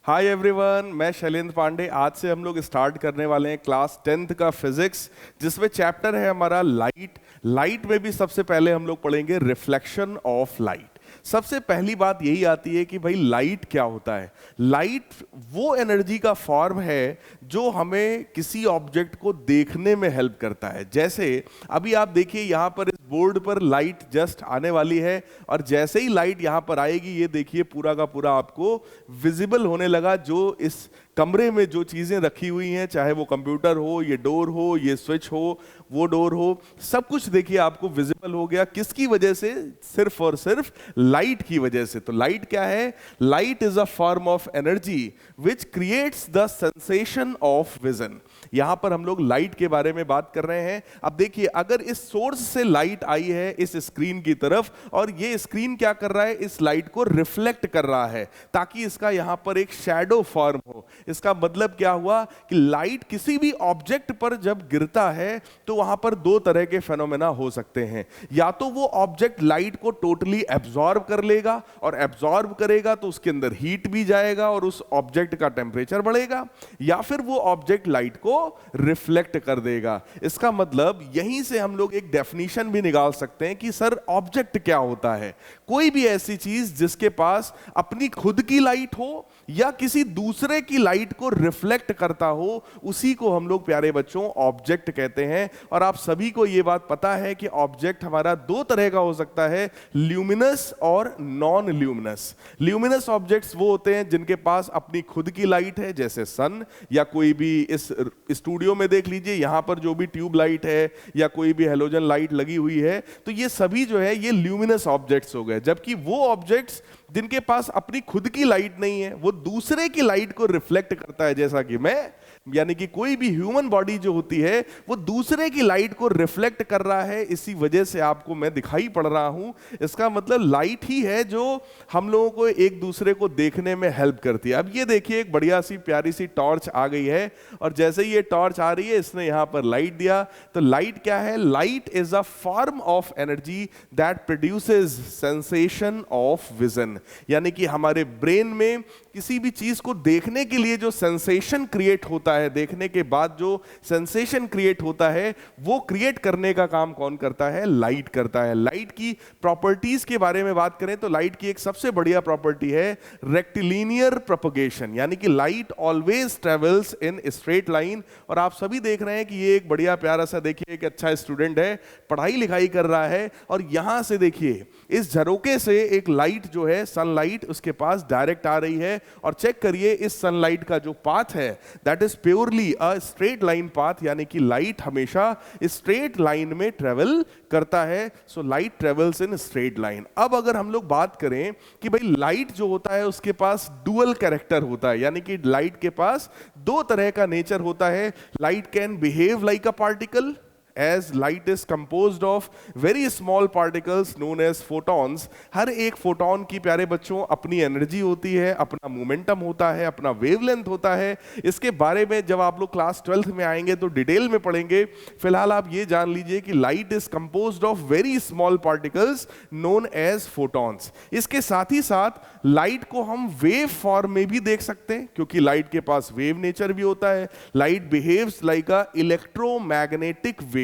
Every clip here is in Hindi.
हाय एवरीवन, मैं शैलेंद्र पांडे। आज से हम लोग स्टार्ट करने वाले हैं क्लास 10th का फिजिक्स, जिसमें चैप्टर है हमारा लाइट। लाइट में भी सबसे पहले हम लोग पढ़ेंगे रिफ्लेक्शन ऑफ लाइट। सबसे पहली बात यही आती है कि भाई लाइट क्या होता है। लाइट वो एनर्जी का फॉर्म है जो हमें किसी ऑब्जेक्ट को देखने में हेल्प करता है। जैसे अभी आप देखिए यहाँ पर इस बोर्ड पर लाइट जस्ट आने वाली है, और जैसे ही लाइट यहाँ पर आएगी ये देखिए पूरा का पूरा आपको विजिबल होने लगा। जो इस कमरे में जो चीजें रखी हुई हैं, चाहे वो कंप्यूटर हो, ये डोर हो, ये स्विच हो, वो डोर हो, सब कुछ देखिए आपको विजिबल हो गया। किसकी वजह से? सिर्फ और सिर्फ लाइट की वजह से। तो लाइट क्या है? Light is a form of energy which creates the sensation of vision. यहां पर हम लोग लाइट के बारे में बात कर रहे हैं। अब देखिए, अगर इस सोर्स से लाइट आई है इस स्क्रीन की तरफ, और ये स्क्रीन क्या कर रहा है? इस लाइट को रिफ्लेक्ट कर रहा है ताकि इसका यहां पर एक शैडो फॉर्म हो। इसका मतलब क्या हुआ कि लाइट किसी भी ऑब्जेक्ट पर जब गिरता है तो वहां पर दो तरह के फेनोमेना हो सकते हैं। या तो वो ऑब्जेक्ट लाइट को टोटली एब्जॉर्ब कर लेगा, और एब्जॉर्ब करेगा तो उसके अंदर हीट भी जाएगा और उस ऑब्जेक्ट का टेम्परेचर बढ़ेगा, या फिर वो ऑब्जेक्ट लाइट को रिफ्लेक्ट कर देगा। इसका मतलब यहीं से हम लोग एक डेफिनेशन भी निकाल सकते हैं कि सर ऑब्जेक्ट क्या होता है? कोई भी ऐसी चीज जिसके पास अपनी खुद की लाइट हो या किसी दूसरे की लाइट को रिफ्लेक्ट करता हो, उसी को हम लोग प्यारे बच्चों ऑब्जेक्ट कहते हैं। और आप सभी को यह बात पता है कि ऑब्जेक्ट हमारा दो तरह का हो सकता है, ल्यूमिनस और नॉन ल्यूमिनस। ल्यूमिनस ऑब्जेक्ट्स वो होते हैं जिनके पास अपनी खुद की लाइट है, जैसे सन, या कोई भी इस स्टूडियो में देख लीजिए यहां पर जो भी ट्यूब लाइट है या कोई भी हेलोजन लाइट लगी हुई है, तो ये सभी जो है ये ल्यूमिनस ऑब्जेक्ट्स हो गए। जबकि वो ऑब्जेक्ट्स जिनके पास अपनी खुद की लाइट नहीं है, वो दूसरे की लाइट को रिफ्लेक्ट करता है, जैसा कि मैं, यानी कि कोई भी ह्यूमन बॉडी जो होती है वो दूसरे की लाइट को रिफ्लेक्ट कर रहा है। इसी वजह से आपको मैं दिखाई पड़ रहा हूं। इसका मतलब लाइट ही है जो हम लोगों को एक दूसरे को देखने में हेल्प करती है। अब ये देखिए एक बढ़िया सी प्यारी सी टॉर्च आ गई है, और जैसे ही ये टॉर्च आ रही है इसने यहां पर लाइट दिया। तो लाइट क्या है? Light is a form of energy that produces sensation of vision. यानी कि हमारे ब्रेन में किसी भी चीज को देखने के लिए जो सेंसेशन क्रिएट होता है, देखने के बाद जो सेंसेशन क्रिएट होता है, वो क्रिएट करने का काम कौन करता है? लाइट करता है। लाइट की प्रॉपर्टीज के बारे में बात करें तो लाइट की एक सबसे बढ़िया प्रॉपर्टी है रेक्टिलिनियर प्रोपगेशन, यानी कि light always travels in straight line. और आप सभी देख रहे हैं कि ये एक बढ़िया प्यारा सा, देखिए एक अच्छा स्टूडेंट है, पढ़ाई लिखाई कर रहा है, और यहां से देखिए इस झरोके से एक लाइट जो है, सनलाइट, उसके पास डायरेक्ट आ रही है। और चेक करिए इस सनलाइट का जो पाथ है that is purely a straight line path, यानी कि लाइट हमेशा स्ट्रेट लाइन में ट्रेवल करता है। So light travels in straight line. अब अगर हम लोग बात करें कि भाई लाइट जो होता है उसके पास डुअल कैरेक्टर होता है, यानी कि लाइट के पास दो तरह का नेचर होता है। Light can behave like a particle, as light is composed of very small particles known as photons। हर एक फोटोन की प्यारे बच्चों अपनी एनर्जी होती है, अपना मोमेंटम होता है, अपना वेवलेंथ होता है। इसके बारे में जब आप लोग क्लास 12th में आएंगे तो डिटेल में पढ़ेंगे। फिलहाल आप ये जान लीजिए कि light is composed of very small particles known as photons. इसके साथ ही साथ लाइट को हम वेव फॉर्म में भी देख सकते हैं, क्योंकि लाइट के पास वेव नेचर भी होता है। लाइट बिहेव्स लाइक अ इलेक्ट्रोमैग्नेटिक वेव,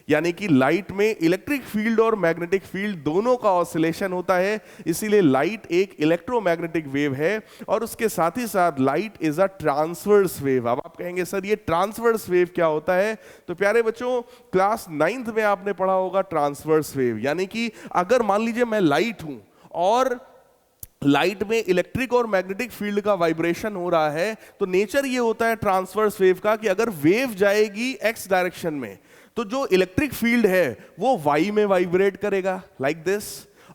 यानी कि लाइट में इलेक्ट्रिक फील्ड और मैग्नेटिक फील्ड दोनों का ऑसिलेशन होता है, इसीलिए लाइट एक इलेक्ट्रोमैग्नेटिक वेव है। और उसके साथ ही साथ light is a transverse wave. अब आप कहेंगे सर ये ट्रांसवर्स वेव क्या होता है? तो प्यारे बच्चों क्लास 9th में आपने पढ़ा होगा ट्रांसवर्स वेव, यानी कि अगर मान लीजिए मैं लाइट हूं और लाइट में इलेक्ट्रिक और मैग्नेटिक फील्ड का वाइब्रेशन हो रहा है, तो नेचर ये होता है ट्रांसवर्स वेव का कि अगर वेव जाएगी एक्स डायरेक्शन में तो जो इलेक्ट्रिक फील्ड है वो वाई में वाइब्रेट करेगा लाइक दिस,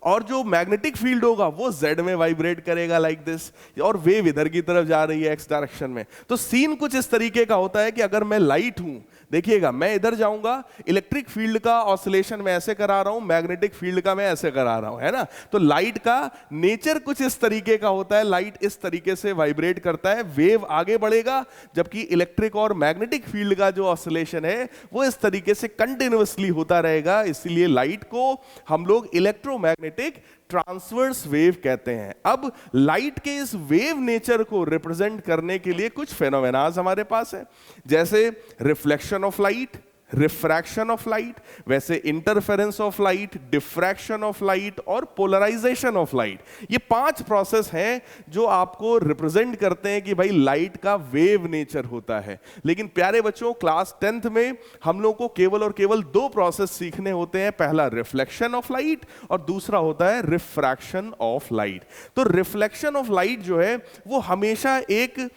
और जो मैग्नेटिक फील्ड होगा वो जेड में वाइब्रेट करेगा लाइक दिस, और वेव इधर की तरफ जा रही है एक्स डायरेक्शन में। तो सीन कुछ इस तरीके का होता है कि अगर मैं लाइट हूं, देखिएगा मैं इधर जाऊंगा, इलेक्ट्रिक फील्ड का ऑसिलेशन मैं ऐसे करा रहा हूं, मैग्नेटिक फील्ड का मैं ऐसे करा रहा हूं, है ना। तो लाइट का नेचर कुछ इस तरीके का होता है, लाइट इस तरीके से वाइब्रेट करता है, वेव आगे बढ़ेगा, जबकि इलेक्ट्रिक और मैग्नेटिक फील्ड का जो ऑसिलेशन है वो इस तरीके से कंटिन्यूअसली होता रहेगा। इसलिए लाइट को हम लोग इलेक्ट्रोमैग्नेटिक मैग्नेटिक ट्रांसवर्स वेव कहते हैं। अब लाइट के इस वेव नेचर को रिप्रेजेंट करने के लिए कुछ फेनोमेनाज हमारे पास है, जैसे reflection of light, refraction of light, वैसे interference of light, diffraction of light और पोलराइजेशन ऑफ लाइट। ये 5 प्रोसेस हैं जो आपको रिप्रेजेंट करते हैं कि भाई लाइट का वेव नेचर होता है। लेकिन प्यारे बच्चों, क्लास 10th में हम लोग को केवल और केवल 2 प्रोसेस सीखने होते हैं, पहला रिफ्लेक्शन ऑफ लाइट और दूसरा होता है रिफ्रैक्शन ऑफ लाइट। तो रिफ्लेक्शन ऑफ लाइट जो है वो हमेशा एक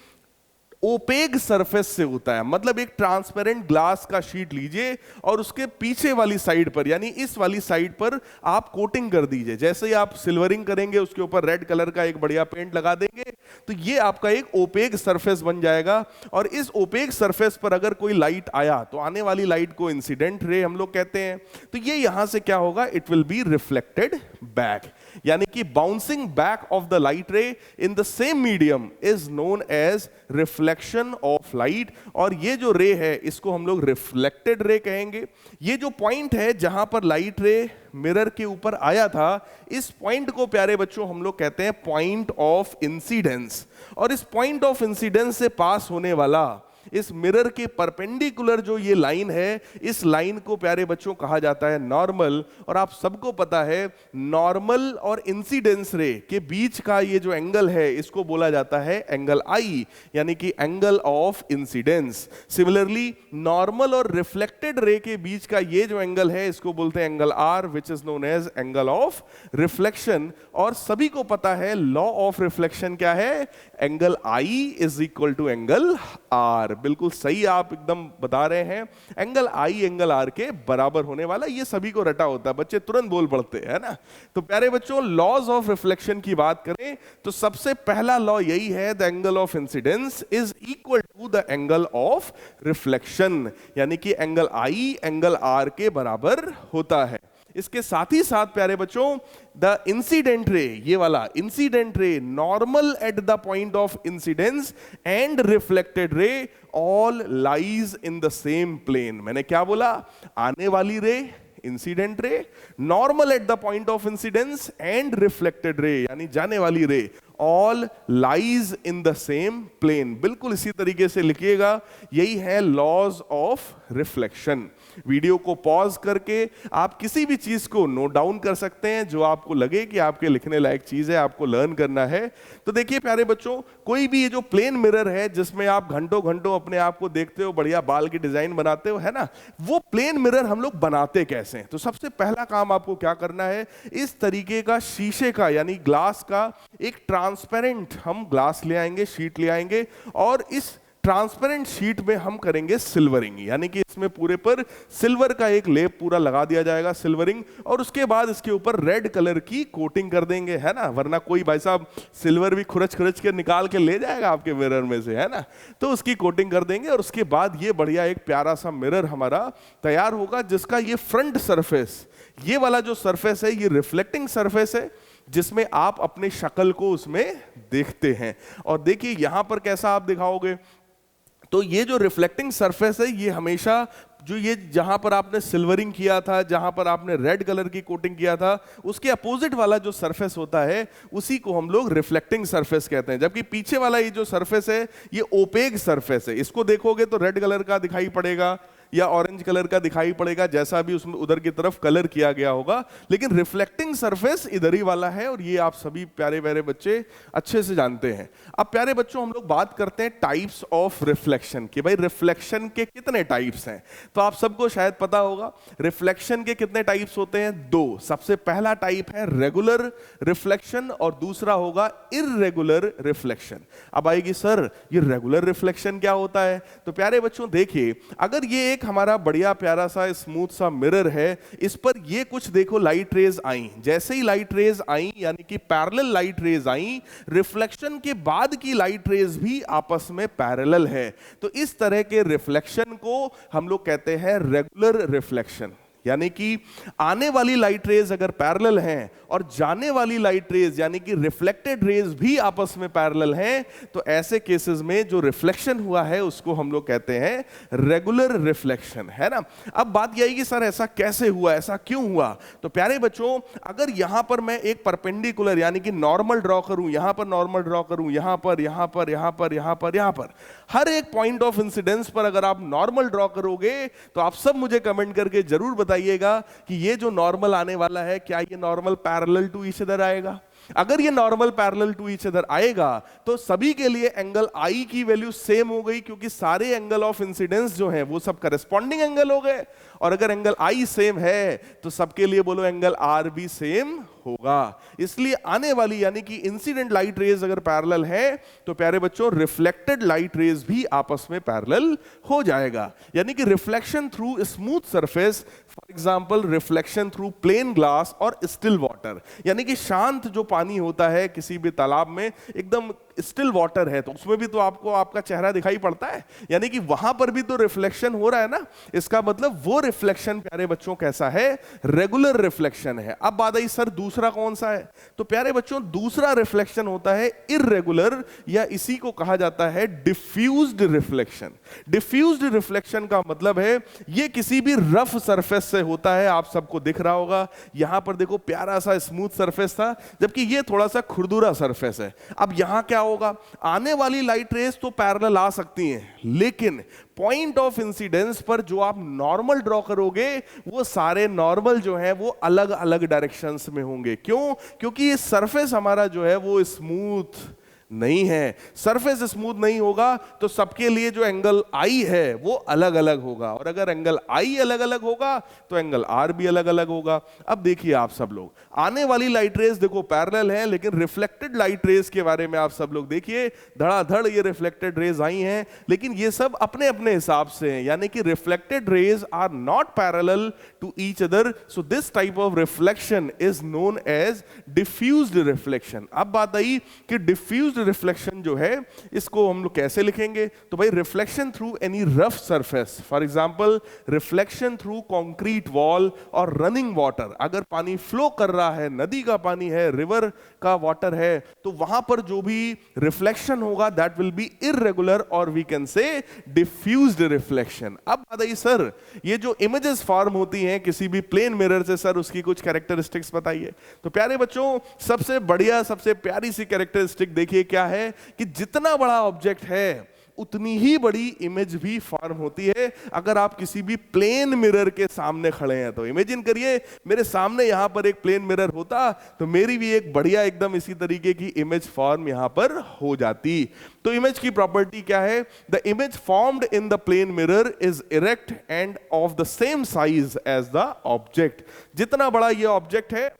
ओपेक सरफेस से होता है, मतलब एक ट्रांसपेरेंट ग्लास का शीट लीजिए और उसके पीछे वाली साइड पर, यानी इस वाली साइड पर आप कोटिंग कर दीजिए। जैसे ही आप सिल्वरिंग करेंगे उसके ऊपर रेड कलर का एक बढ़िया पेंट लगा देंगे तो ये आपका एक ओपेक सरफेस बन जाएगा। और इस ओपेक सरफेस पर अगर कोई लाइट आया तो आने वाली लाइट को इंसिडेंट रे हम लोग कहते हैं। तो ये यहां से क्या होगा, it will be reflected back, यानी कि bouncing back of the light ray in the same medium is known as reflection of light. और ये जो रे है इसको हम लोग रिफ्लेक्टेड रे कहेंगे। ये जो पॉइंट है जहां पर लाइट रे मिरर के ऊपर आया था, इस पॉइंट को प्यारे बच्चों हम लोग कहते हैं पॉइंट ऑफ इंसिडेंस। और इस पॉइंट ऑफ इंसिडेंस से पास होने वाला इस मिरर के परपेंडिकुलर जो ये लाइन है, इस लाइन को प्यारे बच्चों कहा जाता है नॉर्मल। और आप सबको पता है नॉर्मल और इंसिडेंस रे के बीच का ये जो एंगल है इसको बोला जाता है एंगल आई, यानी कि angle of incidence. Similarly normal और रिफ्लेक्टेड रे के बीच का ये जो एंगल है इसको बोलते हैं angle R, which is known as angle of reflection. और सभी को पता है लॉ ऑफ रिफ्लेक्शन क्या है, angle I is equal to angle R. बिल्कुल सही आप एकदम बता रहे हैं, एंगल आई एंगल आर के बराबर होने वाला, ये सभी को रटा होता है, बच्चे तुरंत बोल पड़ते हैं ना। तो प्यारे बच्चों, लॉज ऑफ रिफ्लेक्शन की बात करें तो सबसे पहला लॉ यही है, the angle of incidence is equal to the angle of reflection, यानी कि एंगल आई एंगल आर के बराबर होता है। इसके साथ ही साथ प्यारे बच्चों, द इंसिडेंट रे, ये वाला incident ray, normal at the point of incidence and reflected ray all lies in the same plane. मैंने क्या बोला, आने वाली ray incident ray, normal at the point of incidence and reflected ray यानी जाने वाली ray, all lies in the same plane. बिल्कुल इसी तरीके से लिखिएगा, यही है लॉज ऑफ रिफ्लेक्शन। वीडियो को पॉज करके आप किसी भी चीज को नोट डाउन कर सकते हैं जो आपको लगे कि आपके लिखने लायक चीज है, आपको लर्न करना है। तो देखिए प्यारे बच्चों, कोई भी ये जो प्लेन मिरर है जिसमें आप घंटों घंटों अपने आप को देखते हो, बढ़िया बाल की डिजाइन बनाते हो, है ना, वो प्लेन मिरर हम लोग बनाते कैसे हैं? तो सबसे पहला काम आपको क्या करना है, इस तरीके का शीशे का यानी ग्लास का एक ट्रांसपेरेंट हम ग्लास ले आएंगे, शीट ले आएंगे और इस ट्रांसपेरेंट शीट में हम करेंगे सिल्वरिंग, यानी कि इसमें पूरे पर सिल्वर का एक लेप पूरा लगा दिया जाएगा, सिल्वरिंग। और उसके बाद इसके ऊपर रेड कलर की कोटिंग कर देंगे, है ना, वरना कोई भाई साहब सिल्वर भी खुरच खुरच के निकाल के ले जाएगा आपके मिरर में से, है ना। तो उसकी कोटिंग कर देंगे और उसके बाद ये बढ़िया एक प्यारा सा मिरर हमारा तैयार होगा, जिसका ये फ्रंट सरफेस, ये वाला जो सरफेस है, ये रिफ्लेक्टिंग सरफेस है जिसमें आप अपने शक्ल को उसमें देखते हैं। और देखिए यहां पर कैसा आप दिखाओगे, तो ये जो रिफ्लेक्टिंग सरफेस है ये हमेशा जो ये जहां पर आपने सिल्वरिंग किया था, जहां पर आपने रेड कलर की कोटिंग किया था, उसके अपोजिट वाला जो सरफेस होता है उसी को हम लोग रिफ्लेक्टिंग सरफेस कहते हैं। जबकि पीछे वाला ये जो सरफेस है ये ओपेक सरफेस है, इसको देखोगे तो रेड कलर का दिखाई पड़ेगा या ऑरेंज कलर का दिखाई पड़ेगा, जैसा भी उसमें उधर की तरफ कलर किया गया होगा, लेकिन रिफ्लेक्टिंग सरफेस इधर ही वाला है और ये आप सभी प्यारे प्यारे बच्चे अच्छे से जानते हैं। अब प्यारे बच्चों, हम लोग बात करते हैं टाइप्स ऑफ रिफ्लेक्शन की। भाई रिफ्लेक्शन के कितने टाइप्स हैं? तो आप सबको शायद पता होगा रिफ्लेक्शन के कितने टाइप्स होते हैं, 2। सबसे पहला टाइप है रेगुलर रिफ्लेक्शन और दूसरा होगा इररेगुलर रिफ्लेक्शन। अब आएगी सर ये रेगुलर रिफ्लेक्शन क्या होता है? तो प्यारे बच्चों देखिए, अगर ये एक हमारा बढ़िया प्यारा सा स्मूथ सा मिरर है, इस पर ये कुछ देखो लाइट रेज आई, जैसे ही लाइट रेज आई यानी कि पैरेलल लाइट रेज आई, रिफ्लेक्शन के बाद की लाइट रेज भी आपस में पैरेलल है। तो इस तरह के रिफ्लेक्शन को हम लोग कहते हैं रेगुलर रिफ्लेक्शन। यानी कि आने वाली लाइट रेज अगर पैरेलल हैं और जाने वाली लाइट रेज यानी कि रिफ्लेक्टेड रेज भी आपस में पैरेलल हैं, तो ऐसे केसेस में जो रिफ्लेक्शन हुआ है उसको हम लोग कहते हैं रेगुलर रिफ्लेक्शन, है ना। अब बात यही कि सर ऐसा कैसे हुआ, ऐसा क्यों हुआ? तो प्यारे बच्चों, अगर यहां पर मैं एक परपेंडिकुलर यानी कि नॉर्मल ड्रॉ करूं, यहां पर नॉर्मल ड्रॉ करूं, यहां पर, यहां पर, यहां पर, यहां पर, यहां पर, हर एक पॉइंट ऑफ इंसिडेंस पर अगर आप नॉर्मल ड्रॉ करोगे तो आप सब मुझे कमेंट करके जरूर बताइएगा कि ये जो नॉर्मल आने वाला है, क्या ये normal parallel to each other आएगा? अगर ये normal parallel to each other आएगा तो सभी के लिए एंगल आई की वैल्यू सेम हो गई, क्योंकि सारे एंगल ऑफ इंसिडेंस जो हैं वो सब करेस्पॉन्डिंग एंगल हो गए। और अगर एंगल आई सेम है तो सबके लिए बोलो एंगल आर भी सेम होगा। इसलिए आने वाली यानी कि इंसिडेंट लाइट रेज अगर पैरेलल है तो प्यारे बच्चों रिफ्लेक्टेड लाइट रेज भी आपस में पैरेलल हो जाएगा। यानी कि reflection through smooth surface, for example reflection through plane glass और स्टिल वाटर, यानी कि शांत जो पानी होता है किसी भी तालाब में, एकदम स्टिल वाटर है तो उसमें भी तो आपको आपका चेहरा दिखाई पड़ता है, यानी कि वहां पर भी तो रिफ्लेक्शन हो रहा है ना। इसका मतलब वो रिफ्लेक्शन प्यारे बच्चों कैसा है? रेगुलर रिफ्लेक्शन है। अब बात आई सर दूसरा कौन सा है? तो प्यारे बच्चों दूसरा रिफ्लेक्शन होता है इररेगुलर, या इसी को कहा जाता है डिफ्यूज्ड रिफ्लेक्शन। डिफ्यूज्ड रिफ्लेक्शन का मतलब है ये किसी भी रफ सरफेस से होता है। आप सबको दिख रहा होगा यहां पर देखो प्यारा सा स्मूथ सरफेस था, जबकि ये थोड़ा सा खुरदुरा सरफेस है। अब यहां क्या होगा? आने वाली लाइट रेज तो पैरेलल आ सकती हैं, लेकिन पॉइंट ऑफ इंसिडेंस पर जो आप नॉर्मल ड्रॉ करोगे वो सारे नॉर्मल जो है वो अलग अलग डायरेक्शंस में होंगे। क्यों? क्योंकि ये सरफेस हमारा जो है वो स्मूथ नहीं है। सरफेस स्मूथ नहीं होगा तो सबके लिए जो एंगल आई है वो अलग अलग होगा, और अगर एंगल आई अलग अलग होगा तो एंगल आर भी अलग अलग होगा। अब देखिए आप सब लोग, आने वाली लाइट रेज देखो पैरेलल है, लेकिन रिफ्लेक्टेड लाइट रेज के बारे में आप सब लोग देखिए, धड़ाधड़ ये रिफ्लेक्टेड रेज आई हैं, लेकिन ये सब अपने अपने हिसाब से हैं, यानी कि reflected rays are not parallel to each other. So this type of reflection is known as diffused reflection. अब बात आई कि डिफ्यूज्ड रिफ्लेक्शन जो है इसको हम लोग कैसे लिखेंगे? तो भाई reflection through any rough surface, for example reflection through concrete wall और रनिंग वाटर। अगर पानी फ्लो कर रहा है, नदी का पानी है, रिवर का वाटर है, तो वहां पर जो भी रिफ्लेक्शन होगा दैट विल बी इररेगुलर और we can say diffused reflection. अब बताइए सर ये जो इमेजेस फॉर्म होती हैं किसी भी प्लेन मिरर से, सर उसकी कुछ कैरेक्टरिस्टिक्स बताइए। तो प्यारे बच्चों सबसे बढ़िया सबसे प्यारी सी कैरेक्टरिस्टिक देखिए क्या है कि जितना बड़ा ऑब्जेक्ट है उतनी ही बड़ी इमेज भी फॉर्म होती है। अगर आप किसी भी प्लेन मिरर के सामने खड़े हैं तो इमेजिन करिए मेरे सामने यहां पर एक प्लेन मिरर होता तो मेरी भी एक बढ़िया एकदम इसी तरीके की इमेज फॉर्म यहां पर हो जाती। तो इमेज की प्रॉपर्टी क्या है? The image formed in the plane mirror is erect and of the same size as the object. जितना बड़ा ये ऑब्जेक्ट है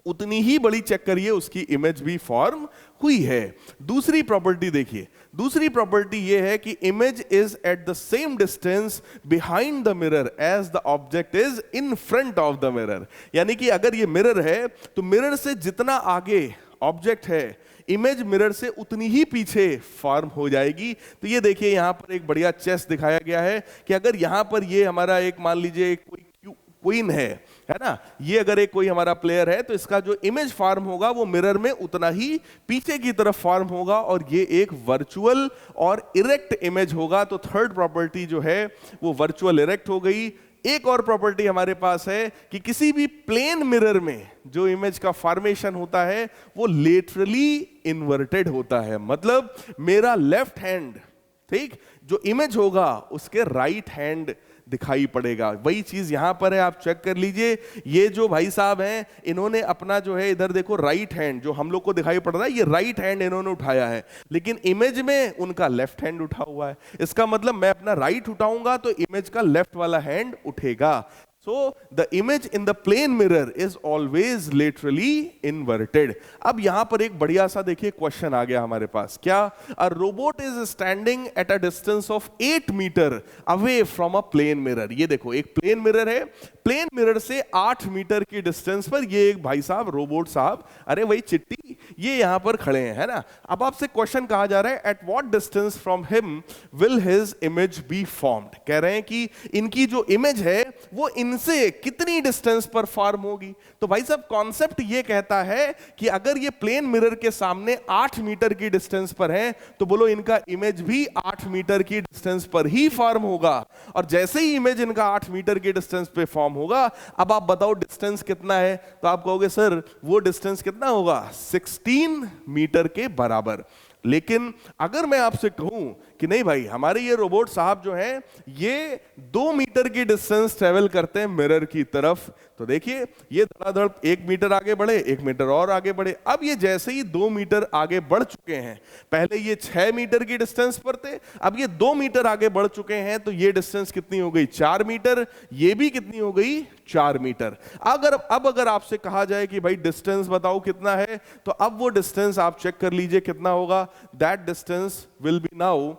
उतनी ही बड़ी, चेक करिए, उसकी इमेज भी फॉर्म हुई है। दूसरी प्रॉपर्टी देखिए, दूसरी प्रॉपर्टी ये है कि image is at the same distance behind the mirror as the object is in front of the mirror. यानी कि अगर ये मिरर है तो मिरर से जितना आगे ऑब्जेक्ट है इमेज मिरर से उतनी ही पीछे फॉर्म हो जाएगी। तो ये देखिए यहां पर एक बढ़िया चेस दिखाया गया है कि अगर यहां पर ये हमारा एक मान लीजिए कोई क्वीन है ना, ये अगर एक कोई हमारा प्लेयर है तो इसका जो इमेज फॉर्म होगा वो मिरर में उतना ही पीछे की तरफ फॉर्म होगा, और ये एक वर्चुअल और इरेक्ट इमेज होगा। तो थर्ड प्रॉपर्टी जो है वो वर्चुअल इरेक्ट हो गई। एक और प्रॉपर्टी हमारे पास है कि किसी भी प्लेन मिरर में जो इमेज का फॉर्मेशन होता है वो लेटरली इन्वर्टेड होता है। मतलब मेरा लेफ्ट हैंड, ठीक, जो इमेज होगा उसके राइट हैंड दिखाई पड़ेगा। वही चीज यहां पर है, आप चेक कर लीजिए। ये जो भाई साहब हैं इन्होंने अपना जो है इधर देखो राइट हैंड जो हम लोग को दिखाई पड़ रहा है, ये राइट हैंड इन्होंने उठाया है, लेकिन इमेज में उनका लेफ्ट हैंड उठा हुआ है। इसका मतलब मैं अपना राइट उठाऊंगा तो इमेज का लेफ्ट वाला हैंड उठेगा। So the image in the plane mirror is always laterally inverted. अब यहां पर एक बढ़िया सा देखिए क्वेश्चन आ गया हमारे पास, क्या? A robot is standing at a distance of 8 meter away from a plane mirror. ये देखो एक प्लेन मिरर है, प्लेन मिरर से 8 मीटर की डिस्टेंस पर ये एक भाई साहब, रोबोट साहब, अरे वही चिट्टी, ये यहां पर खड़े हैं, है ना। अब आपसे क्वेश्चन कहा जा रहा है, at what distance from him will his image be formed. कह रहे हैं कि इनकी जो इमेज है वो इनसे कितनी डिस्टेंस पर फॉर्म होगी। तो भाई साहब कॉन्सेप्ट ये कहता है कि अगर ये प्लेन मिरर के सामने 8 मीटर की डिस्टेंस पर है तो बोलो इनका इमेज भी 8 मीटर की डिस्टेंस पर ही फॉर्म होगा। और जैसे ही इमेज इनका 8 मीटर की डिस्टेंस पे फॉर्म होगा, अब आप बताओ डिस्टेंस कितना है, तो आप कहोगे सर वो डिस्टेंस कितना होगा, 16 मीटर के बराबर। लेकिन अगर मैं आपसे कहूं कि नहीं भाई, हमारे ये रोबोट साहब जो हैं ये 2 मीटर की डिस्टेंस ट्रेवल करते हैं मिरर की तरफ, तो देखिए ये धड़ाधड़ 1 मीटर आगे बढ़े, 1 मीटर और आगे बढ़े। अब ये जैसे ही 2 मीटर आगे बढ़ चुके हैं, पहले ये 6 मीटर की डिस्टेंस पर थे, अब ये 2 मीटर आगे बढ़ चुके हैं, तो ये डिस्टेंस कितनी हो गई, 4 मीटर, ये भी कितनी हो गई, 4 मीटर। अगर आपसे कहा जाए कि भाई डिस्टेंस बताओ कितना है, तो अब वो डिस्टेंस आप चेक कर लीजिए कितना होगा। That distance will be now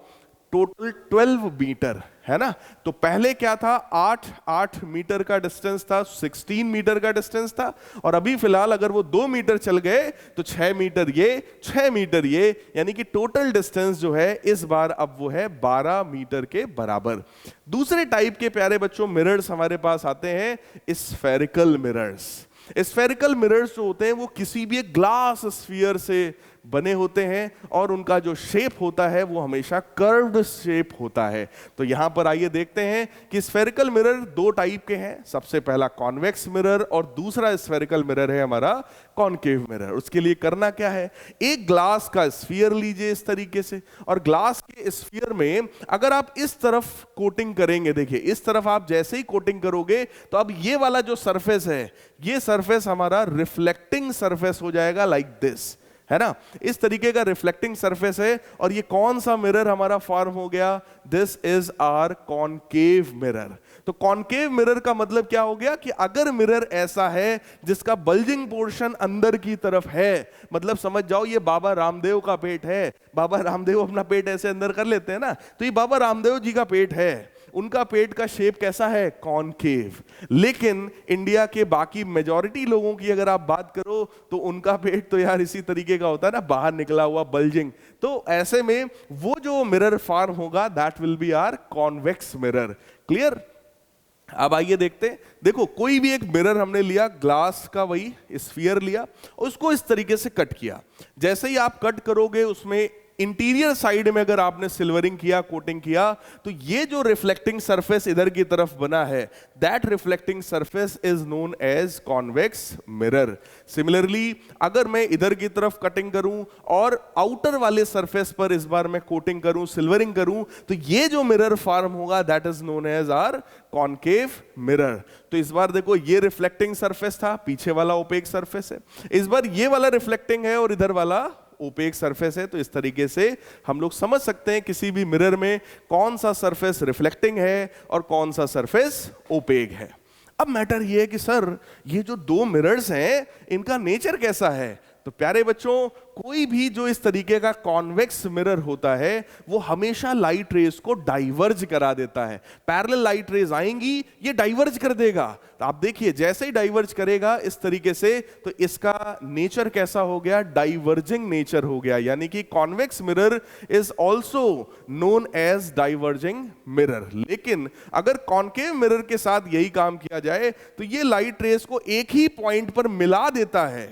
total 12 metre, है ना। तो पहले क्या था, 8 मीटर का डिस्टेंस था, 16 मीटर का डिस्टेंस था, और अभी फिलहाल अगर वो 2 मीटर चल गए तो 6 मीटर ये, 6 मीटर ये, यानी कि टोटल डिस्टेंस जो है इस बार अब वो है 12 मीटर के बराबर। दूसरे टाइप के प्यारे बच्चों मिरर्स हमारे पास आते हैं, स्फेरिकल मिरर्स। स्फेरिकल मिरर्स जो होते हैं वो किसी भी एक ग्लास स्फीयर से बने होते हैं और उनका जो शेप होता है वो हमेशा कर्व्ड शेप होता है। तो यहां पर आइए देखते हैं कि स्फेरिकल मिरर 2 टाइप के हैं। सबसे पहला कॉन्वेक्स मिरर और दूसरा स्फेरिकल मिरर है हमारा कॉनकेव मिरर। उसके लिए करना क्या है, एक ग्लास का स्फीयर लीजिए इस तरीके से, और ग्लास के स्फीयर में अगर आप इस तरफ कोटिंग करेंगे, देखिए इस तरफ आप जैसे ही कोटिंग करोगे तो अब ये वाला जो सरफेस है, ये सरफेस हमारा रिफ्लेक्टिंग सरफेस हो जाएगा, लाइक दिस, है ना। इस तरीके का रिफ्लेक्टिंग सरफेस है, और ये कौन सा मिरर हमारा फॉर्म हो गया, this is our concave mirror. तो कॉनकेव मिरर का मतलब क्या हो गया कि अगर मिरर ऐसा है जिसका बल्जिंग पोर्शन अंदर की तरफ है, मतलब समझ जाओ ये बाबा रामदेव का पेट है, बाबा रामदेव अपना पेट ऐसे अंदर कर लेते हैं ना, तो ये बाबा रामदेव जी का पेट है, उनका पेट का शेप कैसा है, कॉनकेव। लेकिन इंडिया के बाकी मेजॉरिटी लोगों की अगर आप बात करो तो उनका पेट तो यार इसी तरीके का होता है ना, बाहर निकला हुआ बल्जिंग। तो ऐसे में वो जो मिरर फॉर्म होगा that will be our convex mirror. Clear. अब आइए देखते हैं, देखो कोई भी एक मिरर हमने लिया, ग्लास का वही स्फीयर लिया, उसको इस तरीके से कट किया। जैसे ही आप कट करोगे उसमें इंटीरियर साइड में अगर आपने सिल्वरिंग किया, कोटिंग किया, तो ये जो रिफ्लेक्टिंग सरफेस इधर की तरफ बना है, that reflecting surface is known as convex mirror. Similarly अगर मैं इधर की तरफ कटिंग करूं और आउटर वाले सरफेस पर इस बार मैं कोटिंग करूं, सिल्वरिंग करूं, तो ये जो मिरर फॉर्म होगा that is known as our concave mirror. तो इस बार देखो ये रिफ्लेक्टिंग सरफेस था, पीछे वाला ओपेक सरफेस है, इस बार ये वाला रिफ्लेक्टिंग है और इधर वाला ओपेक सरफेस है। तो इस तरीके से हम लोग समझ सकते हैं किसी भी मिरर में कौन सा सरफेस रिफ्लेक्टिंग है और कौन सा सरफेस ओपेक है। अब मैटर ये है कि सर ये जो 2 मिरर्स हैं इनका नेचर कैसा है। तो प्यारे बच्चों, कोई भी जो इस तरीके का कॉन्वेक्स मिरर होता है वो हमेशा लाइट रेज को डाइवर्ज करा देता है। पैरेलल लाइट रेज आएंगी, ये डाइवर्ज कर देगा। तो आप देखिए जैसे ही डाइवर्ज करेगा इस तरीके से, तो इसका नेचर कैसा हो गया, डाइवर्जिंग नेचर हो गया। यानी कि convex mirror is also known as diverging mirror. लेकिन अगर कॉनकेव मिरर के साथ यही काम किया जाए तो ये लाइट रेज को एक ही पॉइंट पर मिला देता है।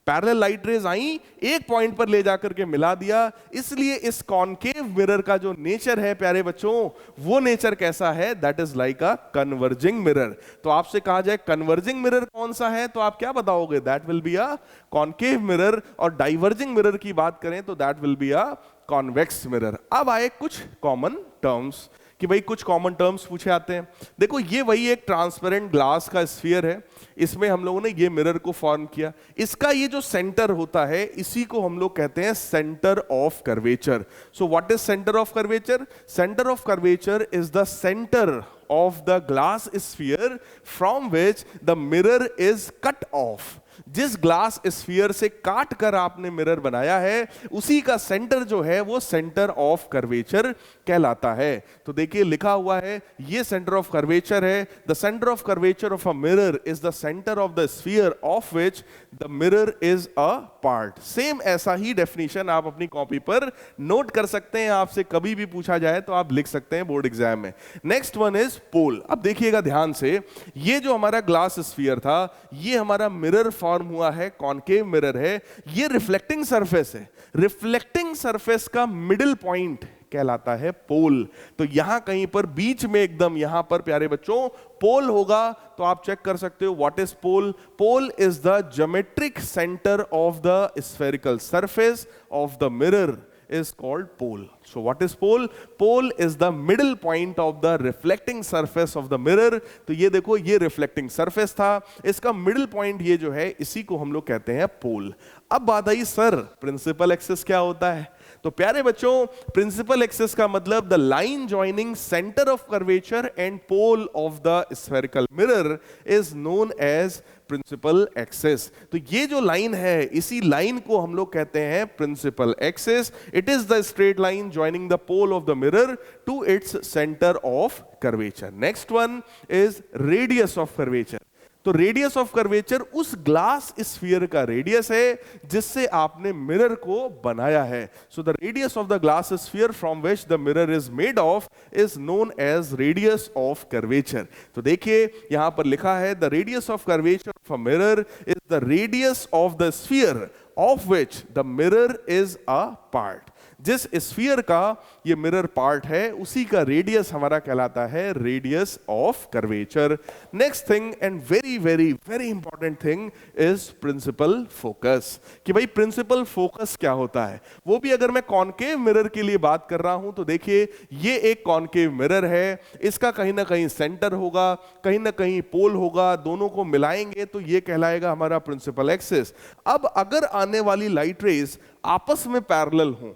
पैरेलल लाइट रेज आई, एक पॉइंट पर ले जाकर के मिला दिया। इसलिए इस कॉनकेव मिरर का जो नेचर है प्यारे बच्चों, वो नेचर कैसा है, that is like a converging mirror. तो आपसे कहा जाए कन्वर्जिंग मिरर कौन सा है, तो आप क्या बताओगे, that will be a concave mirror. और डाइवर्जिंग मिरर की बात करें तो that will be a convex mirror. अब आए कुछ कॉमन टर्म्स कि भाई कुछ कॉमन टर्म्स पूछे आते हैं। देखो ये वही एक ट्रांसपेरेंट ग्लास का स्फीयर है, इसमें हम लोगों ने ये मिरर को फॉर्म किया। इसका ये जो सेंटर होता है इसी को हम लोग कहते हैं centre of curvature. So what is centre of curvature? Centre of curvature is the centre of the glass sphere from which the mirror is cut off। जिस ग्लास स्फीयर से काट कर आपने मिरर बनाया है उसी का सेंटर जो है वो सेंटर ऑफ कर्वेचर कहलाता है। तो देखिए लिखा हुआ है ये सेंटर ऑफ कर्वेचर है। The centre of curvature of a mirror is the centre of the sphere of which the mirror is a part. Same ऐसा ही डेफिनेशन आप अपनी कॉपी पर नोट कर सकते हैं, आपसे कभी भी पूछा जाए तो आप लिख सकते हैं बोर्ड एग्जाम में। Next one is pole. अब देखिएगा ध्यान से, ये जो हमारा ग्लास स्फीयर था ये हमारा मिरर फॉर्म हुआ है, कॉनकेव मिरर है, ये रिफ्लेक्टिंग सरफेस है। रिफ्लेक्टिंग सरफेस का मिडिल पॉइंट कहलाता है पोल। तो यहां कहीं पर बीच में एकदम यहां पर प्यारे बच्चों पोल होगा। तो आप चेक कर सकते हो what is pole. Pole is the geometric centre of the spherical surface of the mirror is called pole. So what is pole? Pole is the middle point of the reflecting surface of the mirror. तो ये देखो ये reflecting surface था, इसका middle point ये जो है इसी को हम लोग कहते हैं pole। अब बात आई सर प्रिंसिपल एक्सिस क्या होता है? तो प्यारे बच्चों प्रिंसिपल एक्सिस का मतलब the line joining centre of curvature and pole of the spherical mirror is known as principal axis. तो ये जो लाइन है इसी लाइन को हम लोग कहते हैं principal axis. It is the straight line joining the pole of the mirror to its centre of curvature. Next one is radius of curvature. तो रेडियस ऑफ कर्वेचर उस ग्लास स्फीयर का रेडियस है जिससे आपने मिरर को बनाया है। So the radius of the glass sphere from which the mirror is made of is known as radius of curvature. तो देखिए यहां पर लिखा है the radius of curvature of a mirror is the radius of the sphere of which the mirror is a part. जिस स्फीयर का ये मिरर पार्ट है उसी का रेडियस हमारा कहलाता है radius of curvature. Next thing and very very very important thing is principal focus. कि भाई प्रिंसिपल फोकस क्या होता है, वो भी अगर मैं कॉनकेव मिरर के लिए बात कर रहा हूं तो देखिए ये एक कॉनकेव मिरर है, इसका कहीं ना कहीं सेंटर होगा, कहीं ना कहीं पोल होगा, दोनों को मिलाएंगे तो ये कहलाएगा हमारा प्रिंसिपल एक्सिस। अब अगर आने वाली लाइट रेज आपस में पैरेलल हों,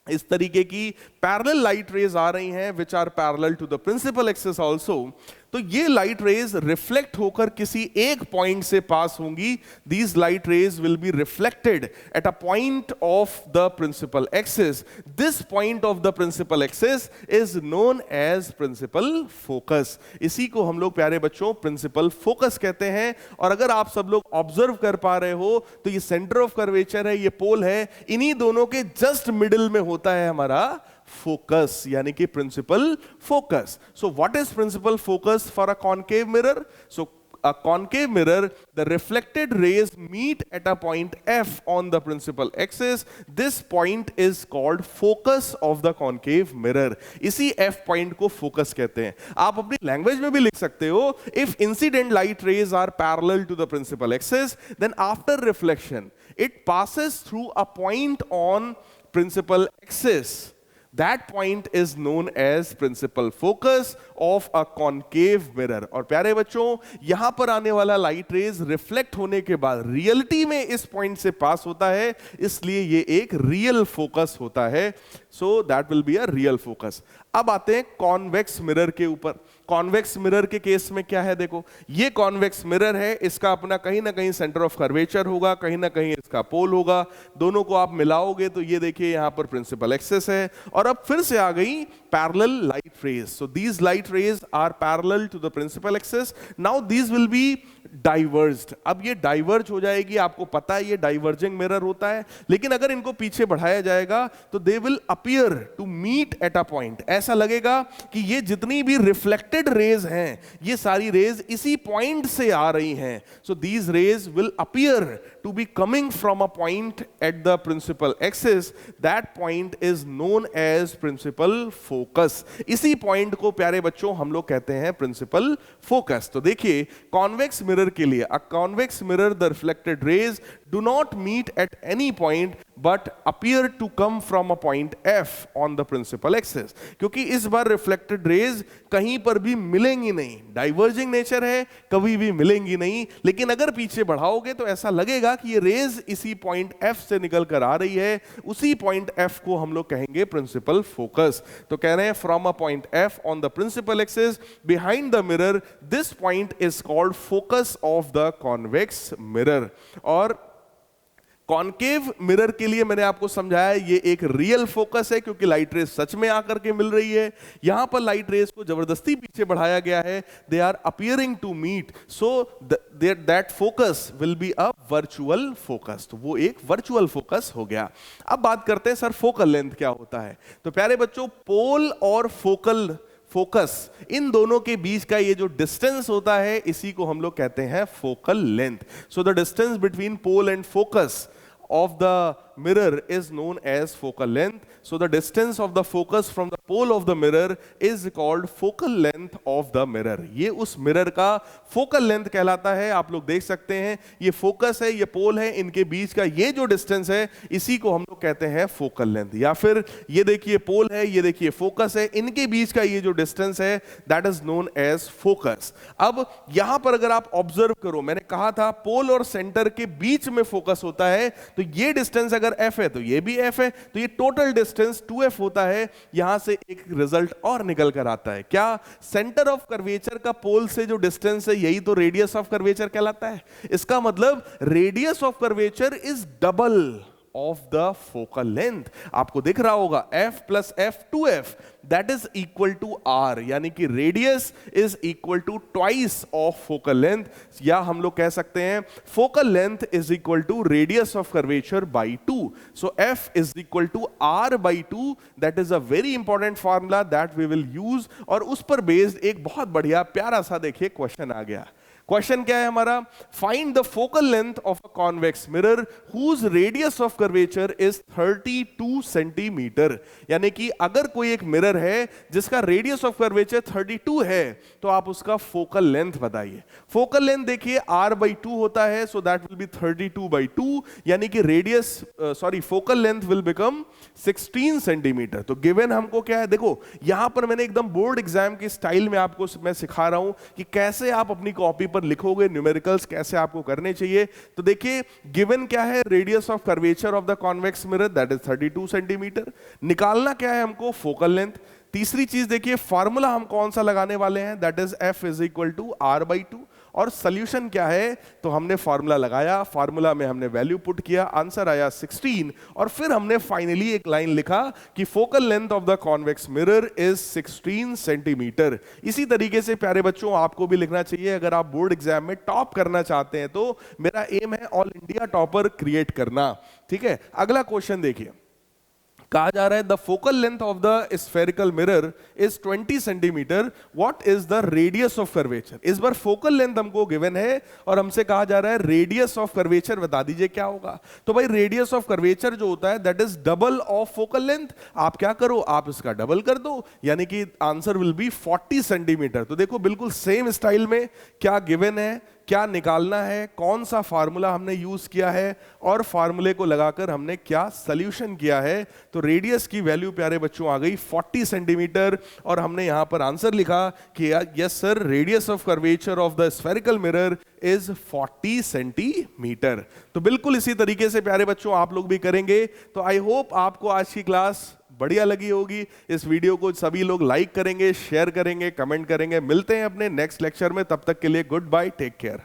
इस तरीके की पैरेलल लाइट रेज आ रही हैं which are parallel to the principal axis also, तो ये लाइट रेज रिफ्लेक्ट होकर किसी एक पॉइंट से पास होंगी। These light rays will be reflected at a point of the principal axis. This point of the principal axis is known as principal focus. इसी को हम लोग प्यारे बच्चों प्रिंसिपल फोकस कहते हैं। और अगर आप सब लोग ऑब्जर्व कर पा रहे हो तो ये सेंटर ऑफ कर्वेचर है, ये पोल है, इन्हीं दोनों के जस्ट मिडिल में होता है हमारा फोकस, यानी कि principal focus. So what is principal focus for a concave mirror? So a concave mirror, the reflected rays meet at a point F on the principal axis. This point is called focus of the concave mirror. इसी F point को focus कहते हैं। आप अपनी लैंग्वेज में भी लिख सकते हो, if incident light rays are parallel to the principal axis, then after reflection, it passes through a point on principal axis. That point is known as principal focus of a concave mirror. और प्यारे बच्चों यहां पर आने वाला लाइट रेज रिफ्लेक्ट होने के बाद रियलिटी में इस पॉइंट से पास होता है, इसलिए ये एक रियल फोकस होता है। So that will be a real focus. अब आते हैं कॉन्वेक्स मिरर के ऊपर। कॉन्वेक्स मिरर के केस में क्या है, देखो ये कॉन्वेक्स मिरर है, इसका अपना कहीं ना कहीं सेंटर ऑफ कर्वेचर होगा, कहीं ना कहीं इसका पोल होगा, दोनों को आप मिलाओगे तो ये देखिए यहां पर प्रिंसिपल एक्सिस है। और अब फिर से आ गई parallel light rays. So these light rays are parallel to the principal axis. Now these will be diverged. अब ये डाइवर्ज हो जाएगी, आपको पता है ये डाइवर्जिंग मिरर होता है, लेकिन अगर इनको पीछे बढ़ाया जाएगा तो they will appear to meet at a point. ऐसा लगेगा कि ये जितनी भी रिफ्लेक्टेड रेज हैं ये सारी रेज इसी पॉइंट से आ रही हैं। So these rays will appear to be coming from a point at the principal axis. That point is known as principal focus. इसी पॉइंट को प्यारे बच्चों हम लोग कहते हैं प्रिंसिपल फोकस। तो देखिए कॉन्वेक्स मिरर के लिए, अ convex mirror the reflected raise do not meet at any point but appear to come from a point F on the principal axis। क्योंकि इस बार रिफ्लेक्टेड रेज कहीं पर भी मिलेंगी नहीं, डाइवर्जिंग नेचर है, कभी भी मिलेंगी नहीं। लेकिन अगर पीछे बढ़ाओगे तो ऐसा लगेगा कि ये रेज इसी पॉइंट F से निकल कर आ रही है, उसी पॉइंट F को हम लोग कहेंगे प्रिंसिपल फोकस। तो कह रहे हैं from a point F on the principal axis behind the mirror, this point is called focus of the convex mirror. और कॉनकेव मिरर के लिए मैंने आपको समझाया ये एक रियल फोकस है, क्योंकि लाइट रेज सच में आकर के मिल रही है। यहां पर लाइट रेज को जबरदस्ती पीछे बढ़ाया गया है, they are appearing to meet, so that focus will be a virtual focus. तो वो एक वर्चुअल फोकस हो गया। अब बात करते हैं सर फोकल लेंथ क्या होता है। तो प्यारे बच्चों, पोल और फोकल फोकस, इन दोनों के बीच का ये जो डिस्टेंस होता है इसी को हम लोग कहते हैं focal length. So the distance between pole and focus of the mirror is known as focal length. So the distance of the focus from the pole of the mirror is called focal length of the mirror. ये उस मिरर का focal length कहलाता है। आप लोग देख सकते हैं ये फोकस है, ये पोल है, इनके बीच का ये जो डिस्टेंस है इसी को हम लोग कहते हैं फोकल लेंथ। या फिर ये देखिए पोल है, ये देखिए फोकस है, इनके बीच का ये जो डिस्टेंस है that is known as focus. अब यहां पर अगर आप ऑब्जर्व करो, मैंने कहा था पोल और सेंटर के बीच में फोकस होता है, तो ये डिस्टेंस अगर f है तो ये भी f है, तो ये टोटल डिस्टेंस 2f होता है। यहां से एक रिजल्ट और निकल कर आता है, क्या सेंटर ऑफ कर्वेचर का पोल से जो डिस्टेंस है यही तो रेडियस ऑफ कर्वेचर कहलाता है। इसका मतलब radius of curvature is double of the focal length. आपको दिख रहा होगा f plus f 2f that is equal to r, यानी कि radius is equal to twice of focal length, या हम लोग कह सकते हैं focal length is equal to radius of curvature by 2। So f is equal to r by 2, that is a very important formula that we will use. और उस पर बेस्ड एक बहुत बढ़िया प्यारा सा देखिए क्वेश्चन आ गया। क्वेश्चन क्या है हमारा, find the focal length of a convex mirror whose radius of curvature is 32 centimetre. यानी कि अगर कोई एक मिरर है जिसका रेडियस ऑफ कर्वेचर 32 है तो आप उसका फोकल लेंथ बताइए। फोकल लेंथ देखिए r बाई 2 होता है, so that will B 32 by 2, यानी कि radius focal length will become 16 centimetre. तो गिवन हमको क्या है, देखो यहां पर मैंने एकदम बोर्ड एग्जाम की स्टाइल में आपको मैं सिखा रहा हूं कि कैसे आप अपनी कॉपी पर लिखोगे, न्यूमेरिकल्स कैसे आपको करने चाहिए। तो देखिए गिवन क्या है, radius of curvature of the convex mirror that is 32 centimetre. निकालना क्या है हमको, फोकल लेंथ। तीसरी चीज देखिए फार्मूला हम कौन सा लगाने वाले हैं, that is f is equal to r by 2। और सोल्यूशन क्या है, तो हमने फार्मूला लगाया, फार्मूला में हमने वैल्यू पुट किया, आंसर आया 16। और फिर हमने फाइनली एक लाइन लिखा कि focal length of the convex mirror is 16 centimetre. इसी तरीके से प्यारे बच्चों आपको भी लिखना चाहिए अगर आप बोर्ड एग्जाम में टॉप करना चाहते हैं। तो मेरा एम है ऑल इंडिया टॉपर क्रिएट करना, ठीक है। अगला क्वेश्चन देखिए, कहा जा रहा है the focal length of the spherical mirror is 20 centimetre, what is the radius of curvature. इस बार फोकल लेंथ हमको गिवन है और हमसे कहा जा रहा है रेडियस ऑफ कर्वेचर बता दीजिए क्या होगा। तो भाई रेडियस ऑफ कर्वेचर जो होता है that is double of focal length. आप क्या करो, आप इसका डबल कर दो, यानी कि आंसर विल बी 40 सेंटीमीटर। तो देखो बिल्कुल सेम स्टाइल में क्या गिवन है, क्या निकालना है, कौन सा फार्मूला हमने यूज किया है और फार्मूले को लगाकर हमने क्या सॉल्यूशन किया है। तो रेडियस की वैल्यू प्यारे बच्चों आ गई 40 सेंटीमीटर और हमने यहां पर आंसर लिखा कि yes sir radius of curvature of the spherical mirror is 40 centimetre. तो बिल्कुल इसी तरीके से प्यारे बच्चों आप लोग भी करेंगे। तो आई होप आपको आज की क्लास बढ़िया लगी होगी। इस वीडियो को सभी लोग लाइक करेंगे, शेयर करेंगे, कमेंट करेंगे। मिलते हैं अपने नेक्स्ट लेक्चर में, तब तक के लिए गुड बाय, टेक केयर।